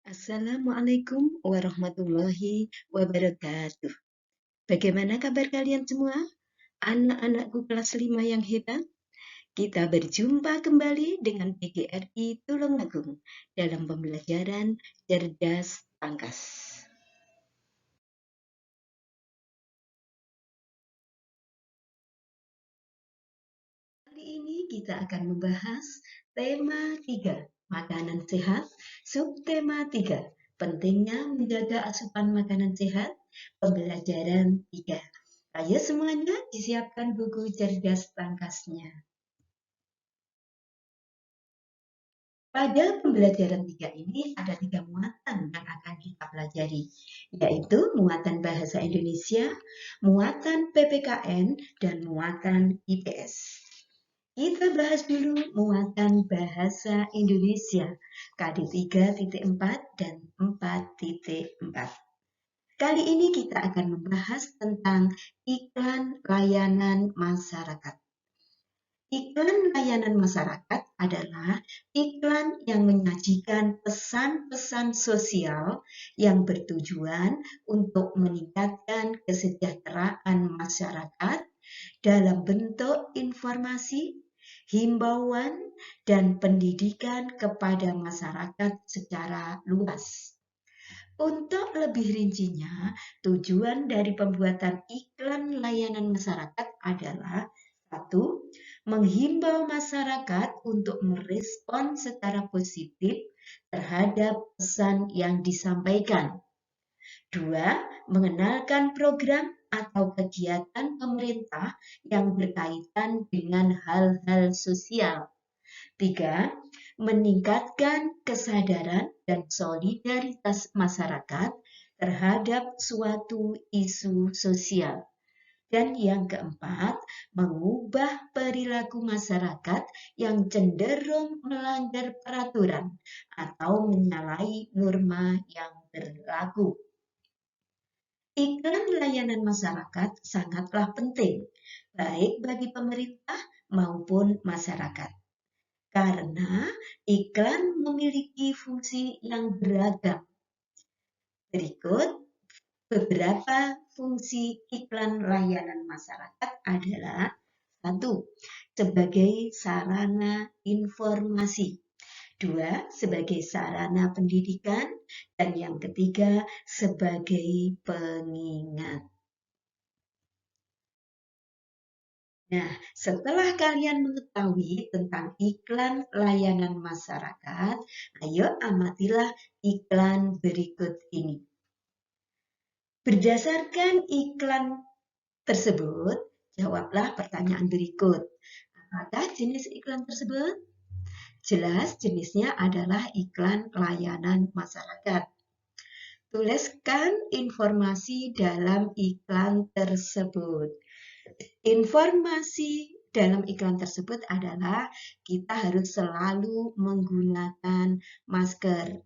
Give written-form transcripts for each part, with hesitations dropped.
Assalamualaikum warahmatullahi wabarakatuh. Bagaimana kabar kalian semua? Anak-anakku kelas 5 yang hebat. Kita berjumpa kembali dengan PGRI Tulungagung dalam pembelajaran cerdas tangkas. Kali ini kita akan membahas tema 3, makanan sehat, subtema 3, pentingnya menjaga asupan makanan sehat, pembelajaran 3. Ayo semuanya disiapkan buku cerdas tangkasnya. Pada pembelajaran 3 ini ada 3 muatan yang akan kita pelajari, yaitu muatan bahasa Indonesia, muatan PPKN, dan muatan IPS. Kita bahas dulu muatan bahasa Indonesia, KD 3.4 dan 4.4. Kali ini kita akan membahas tentang iklan layanan masyarakat. Iklan layanan masyarakat adalah iklan yang menyajikan pesan-pesan sosial yang bertujuan untuk meningkatkan kesejahteraan masyarakat dalam bentuk informasi, himbauan, dan pendidikan kepada masyarakat secara luas. Untuk lebih rincinya, tujuan dari pembuatan iklan layanan masyarakat adalah 1. Menghimbau masyarakat untuk merespon secara positif terhadap pesan yang disampaikan. 2. Mengenalkan program atau kegiatan pemerintah yang berkaitan dengan hal-hal sosial. 3. Meningkatkan kesadaran dan solidaritas masyarakat terhadap suatu isu sosial. Dan yang keempat, mengubah perilaku masyarakat yang cenderung melanggar peraturan atau menyalahi norma yang berlaku. Iklan layanan masyarakat sangatlah penting, baik bagi pemerintah maupun masyarakat. Karena iklan memiliki fungsi yang beragam. Berikut beberapa fungsi iklan layanan masyarakat adalah 1. Sebagai sarana informasi. 2. Sebagai sarana pendidikan. Dan yang ketiga, sebagai pengingat. Nah, setelah kalian mengetahui tentang iklan layanan masyarakat, ayo amatilah iklan berikut ini. Berdasarkan iklan tersebut, jawablah pertanyaan berikut. Apakah jenis iklan tersebut? Jelas jenisnya adalah iklan layanan masyarakat. Tuliskan informasi dalam iklan tersebut. Informasi dalam iklan tersebut adalah kita harus selalu menggunakan masker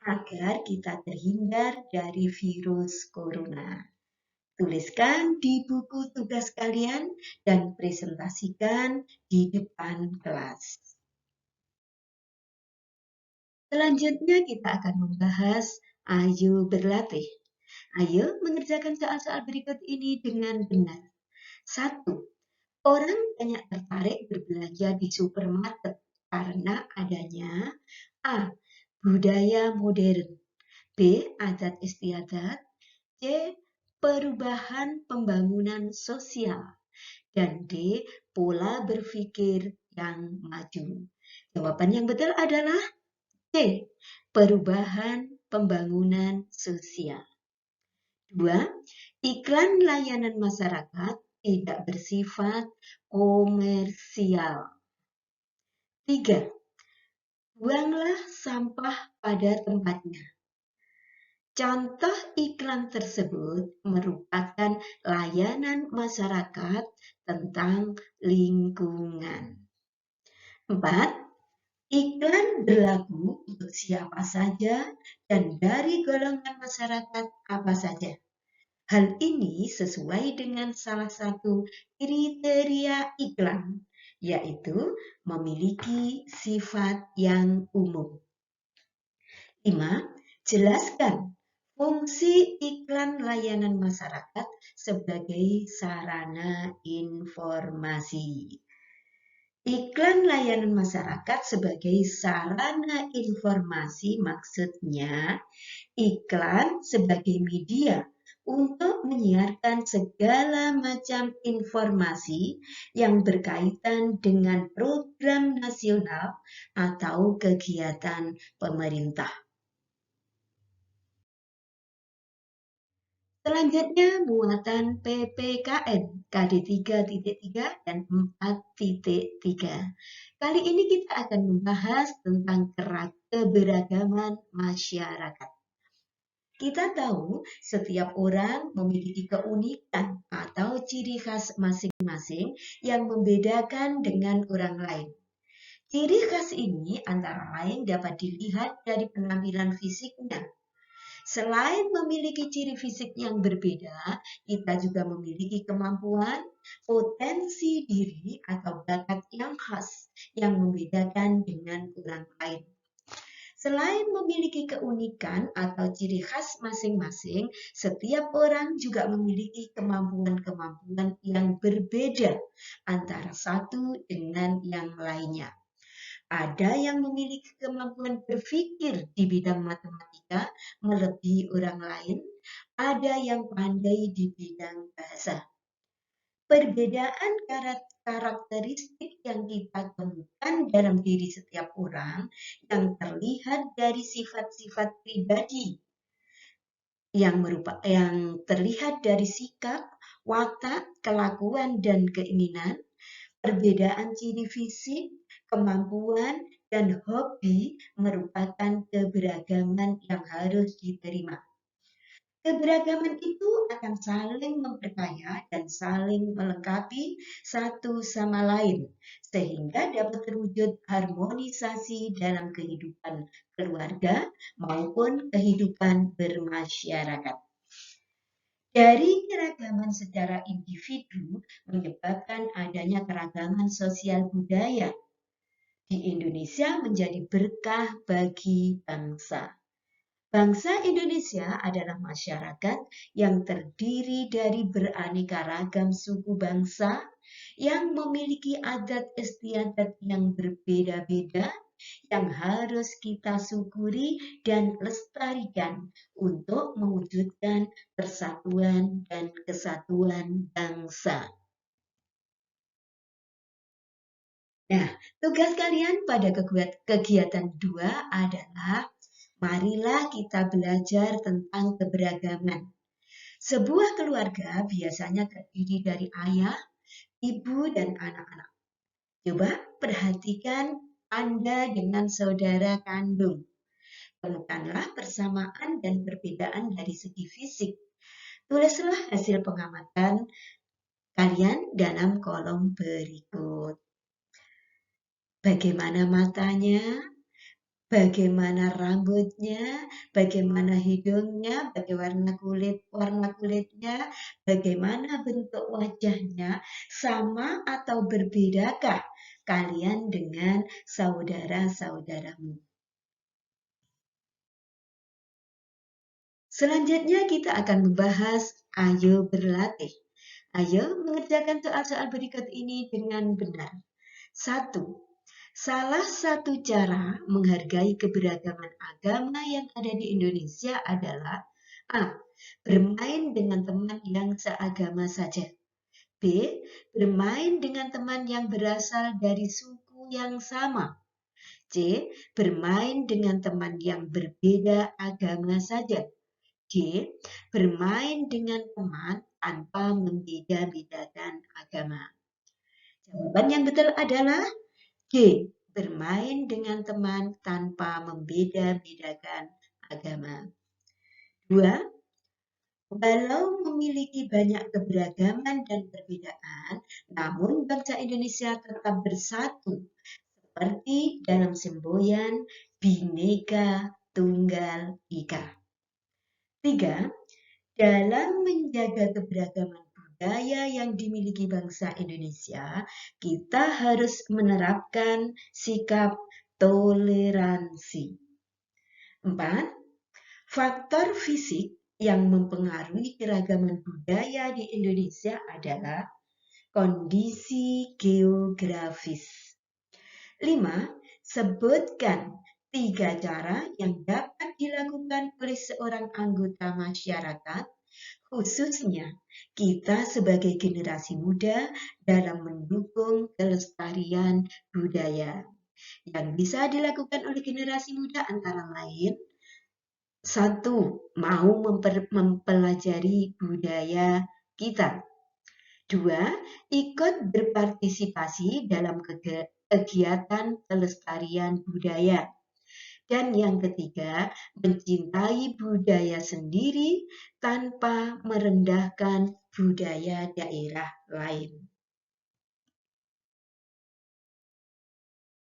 agar kita terhindar dari virus corona. Tuliskan di buku tugas kalian dan presentasikan di depan kelas. Selanjutnya kita akan membahas ayo berlatih. Ayo mengerjakan soal-soal berikut ini dengan benar. 1. Orang banyak tertarik berbelanja di supermarket karena adanya A. Budaya modern, B. Adat istiadat, C. Perubahan pembangunan sosial, dan D. Pola berpikir yang maju. Jawaban yang betul adalah C. Perubahan pembangunan sosial. 2. Iklan layanan masyarakat tidak bersifat komersial. 3. Buanglah sampah pada tempatnya. Contoh iklan tersebut merupakan layanan masyarakat tentang lingkungan. 4. Iklan berlaku untuk siapa saja dan dari golongan masyarakat apa saja. Hal ini sesuai dengan salah satu kriteria iklan, yaitu memiliki sifat yang umum. 5. Jelaskan fungsi iklan layanan masyarakat sebagai sarana informasi. Iklan layanan masyarakat sebagai sarana informasi maksudnya iklan sebagai media untuk menyiarkan segala macam informasi yang berkaitan dengan program nasional atau kegiatan pemerintah. Selanjutnya, muatan PPKN KD 3.3 dan 4.3. Kali ini kita akan membahas tentang keberagaman masyarakat. Kita tahu setiap orang memiliki keunikan atau ciri khas masing-masing yang membedakan dengan orang lain. Ciri khas ini antara lain dapat dilihat dari penampilan fisiknya. Selain memiliki ciri fisik yang berbeda, kita juga memiliki kemampuan, potensi diri atau bakat yang khas yang membedakan dengan orang lain. Selain memiliki keunikan atau ciri khas masing-masing, setiap orang juga memiliki kemampuan-kemampuan yang berbeda antara satu dengan yang lainnya. Ada yang memiliki kemampuan berpikir di bidang matematika melebihi orang lain, ada yang pandai di bidang bahasa. Perbedaan karakteristik yang kita temukan dalam diri setiap orang yang terlihat dari sifat-sifat pribadi yang terlihat dari sikap, watak, kelakuan, dan keinginan, perbedaan ciri fisik, kemampuan, dan hobi merupakan keberagaman yang harus diterima. Keberagaman itu akan saling memperkaya dan saling melengkapi satu sama lain, sehingga dapat terwujud harmonisasi dalam kehidupan keluarga maupun kehidupan bermasyarakat. Dari keragaman secara individu menyebabkan adanya keragaman sosial budaya di Indonesia menjadi berkah bagi bangsa. Bangsa Indonesia adalah masyarakat yang terdiri dari beraneka ragam suku bangsa yang memiliki adat istiadat yang berbeda-beda yang harus kita syukuri dan lestarikan untuk mewujudkan persatuan dan kesatuan bangsa. Nah, tugas kalian pada kegiatan 2 adalah marilah kita belajar tentang keberagaman. Sebuah keluarga biasanya terdiri dari ayah, ibu, dan anak-anak. Coba perhatikan Anda dengan saudara kandung. Temukanlah persamaan dan perbedaan dari segi fisik. Tulislah hasil pengamatan kalian dalam kolom berikut. Bagaimana matanya? Bagaimana rambutnya, bagaimana hidungnya, bagaimana warna kulitnya, bagaimana bentuk wajahnya, sama atau berbedakah kalian dengan saudara-saudaramu? Selanjutnya kita akan membahas ayo berlatih. Ayo mengerjakan soal-soal berikut ini dengan benar. 1. Salah satu cara menghargai keberagaman agama yang ada di Indonesia adalah A. Bermain dengan teman yang seagama saja. B. Bermain dengan teman yang berasal dari suku yang sama. C. Bermain dengan teman yang berbeda agama saja. D. Bermain dengan teman tanpa membeda-bedakan agama. Jawaban yang betul adalah D. Bermain dengan teman tanpa membeda-bedakan agama. 2. Walau memiliki banyak keberagaman dan perbedaan, namun bangsa Indonesia tetap bersatu seperti dalam semboyan Bhinneka Tunggal Ika. 3. Dalam menjaga keberagaman budaya yang dimiliki bangsa Indonesia, kita harus menerapkan sikap toleransi. 4. Faktor fisik yang mempengaruhi keragaman budaya di Indonesia adalah kondisi geografis. 5. Sebutkan 3 cara yang dapat dilakukan oleh seorang anggota masyarakat, khususnya kita sebagai generasi muda dalam mendukung kelestarian budaya. Yang bisa dilakukan oleh generasi muda antara lain, 1. Mau mempelajari budaya kita. 2. Ikut berpartisipasi dalam kegiatan pelestarian budaya. Dan yang ketiga, mencintai budaya sendiri tanpa merendahkan budaya daerah lain.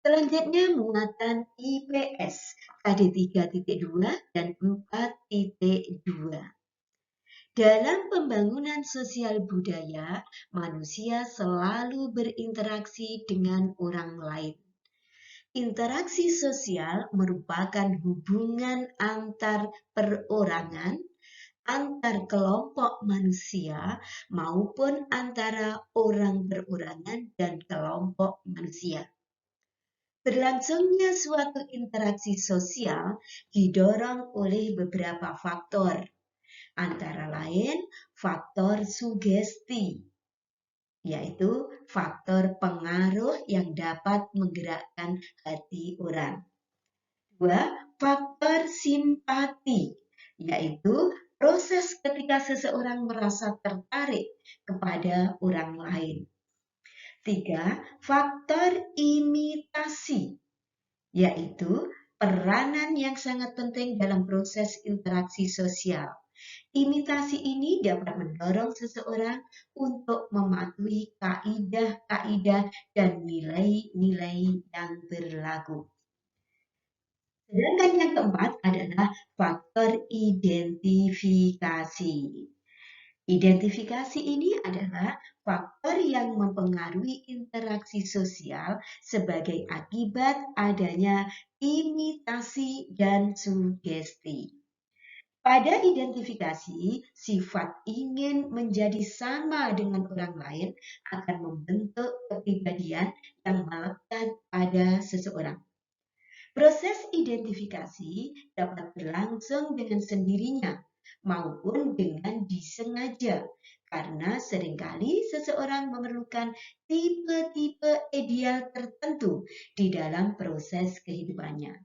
Selanjutnya muatan IPS KD 3.2 dan 4.2. Dalam pembangunan sosial budaya, manusia selalu berinteraksi dengan orang lain. Interaksi sosial merupakan hubungan antar perorangan, antar kelompok manusia, maupun antara orang perorangan dan kelompok manusia. Berlangsungnya suatu interaksi sosial didorong oleh beberapa faktor, antara lain faktor sugesti, yaitu faktor pengaruh yang dapat menggerakkan hati orang. 2. Faktor simpati, yaitu proses ketika seseorang merasa tertarik kepada orang lain. 3. Faktor imitasi, yaitu peranan yang sangat penting dalam proses interaksi sosial. Imitasi ini dapat mendorong seseorang untuk mematuhi kaidah-kaidah dan nilai-nilai yang berlaku. Sedangkan yang keempat adalah faktor identifikasi. Identifikasi ini adalah faktor yang mempengaruhi interaksi sosial sebagai akibat adanya imitasi dan sugesti. Pada identifikasi, sifat ingin menjadi sama dengan orang lain akan membentuk kepribadian yang melekat pada seseorang. Proses identifikasi dapat berlangsung dengan sendirinya maupun dengan disengaja, karena seringkali seseorang memerlukan tipe-tipe ideal tertentu di dalam proses kehidupannya.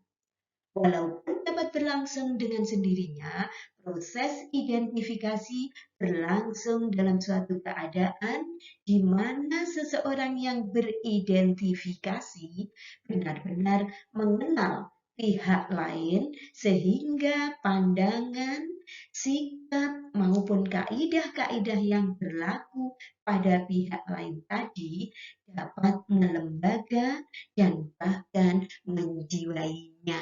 Walaupun dapat berlangsung dengan sendirinya, proses identifikasi berlangsung dalam suatu keadaan di mana seseorang yang beridentifikasi benar-benar mengenal pihak lain sehingga pandangan, sikap, maupun kaidah-kaidah yang berlaku pada pihak lain tadi dapat melembaga dan bahkan menjiwainya.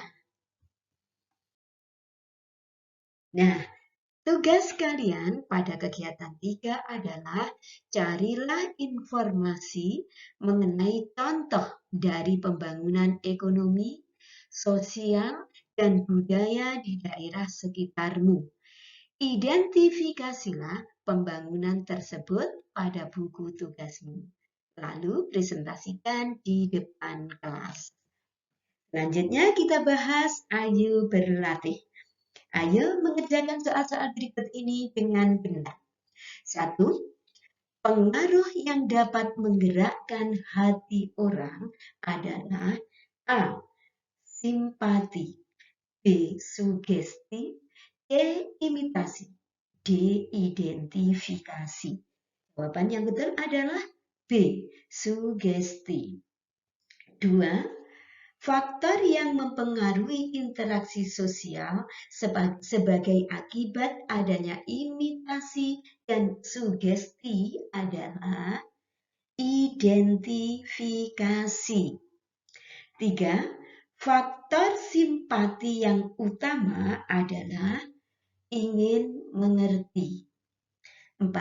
Nah, tugas kalian pada kegiatan 3 adalah carilah informasi mengenai contoh dari pembangunan ekonomi, sosial, dan budaya di daerah sekitarmu. Identifikasilah pembangunan tersebut pada buku tugasmu. Lalu presentasikan di depan kelas. Selanjutnya kita bahas ayo berlatih. Ayo mengerjakan soal-soal berikut ini dengan benar. 1. Pengaruh yang dapat menggerakkan hati orang adalah A. Simpati, B. Sugesti, C. Imitasi, D. Identifikasi. Jawaban yang betul adalah B. Sugesti. 2. Faktor yang mempengaruhi interaksi sosial sebagai akibat adanya imitasi dan sugesti adalah identifikasi. 3. Faktor simpati yang utama adalah ingin mengerti. 4.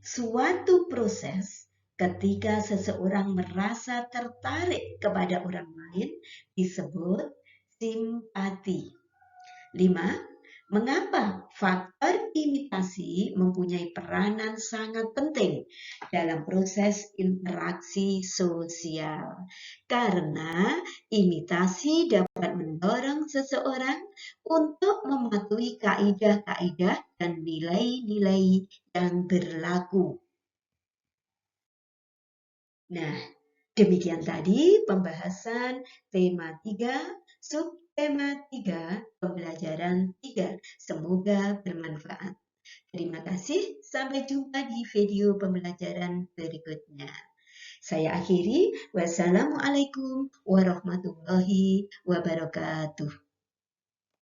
Suatu proses ketika seseorang merasa tertarik kepada orang lain disebut simpati. 5. Mengapa faktor imitasi mempunyai peranan sangat penting dalam proses interaksi sosial? Karena imitasi dapat mendorong seseorang untuk mematuhi kaidah-kaidah dan nilai-nilai yang berlaku. Nah, demikian tadi pembahasan tema 3, subtema 3, pembelajaran 3. Semoga bermanfaat. Terima kasih, sampai jumpa di video pembelajaran berikutnya. Saya akhiri, wassalamualaikum warahmatullahi wabarakatuh.